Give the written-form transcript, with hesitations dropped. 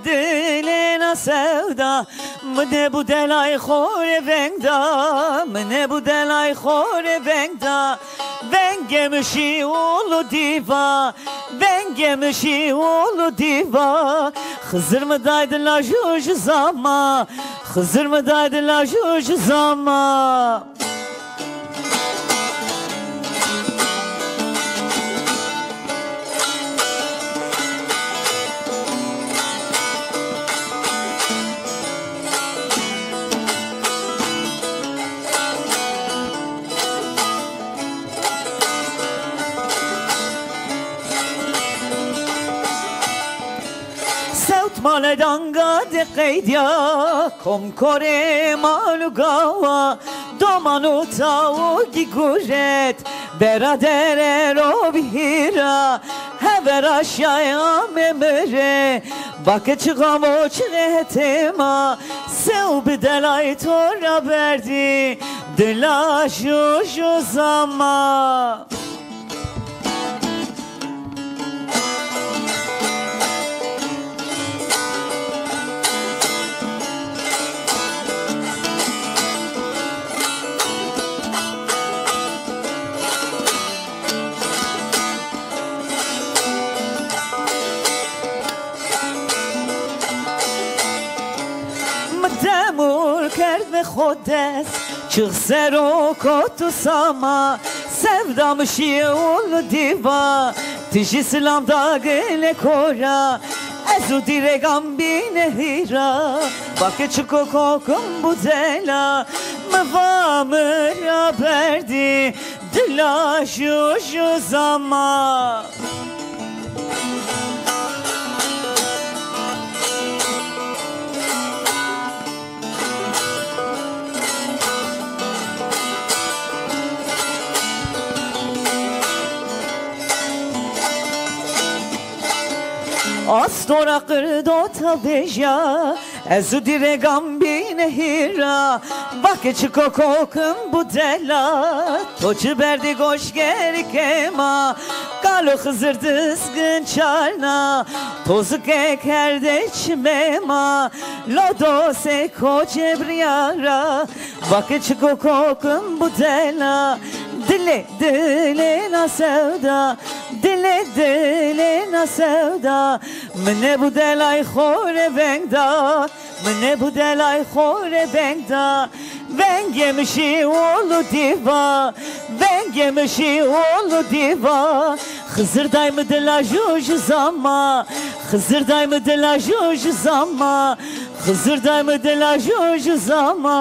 dilena sevda mne bu delay khore vengda mne bu delay khore vengda vengemişi ulu diva vengemişi ulu diva Hızır mı daydılar şu zama Hızır mı daydılar şu zama Male danga de qeidya kom kore malu gawa domanu tau giguret beradere robhira hever aşağıya memere bak çıkamo çıgetema sev bedelay tora verdi dila şu zama Demur کرد به خودت چه سرو کتو ساما sevdamışı ol diva Tişi silam da gele kora Ezu dire gambine hira Bak çıko kokum bu dela Mıvamıra verdi Dila şu zama Astora qırdo tabeja Ezu dire gambine hira Bak çıko kokum bu dela Toçu berdi goş gerikema Galo hızır dızgın çarna Tozu kekerde çimema Lodo seko cebriyara Bak çıko kokum bu dela Dile dilena sevda Dile dilena sevda Mne bu delay khore vengda Mne bu delay khore vengda Vengemişi olu diva Vengemişi olu diva Hızırday mı dila juj zama Hızırday mı dila juj zama Hızırday mı dila juj zama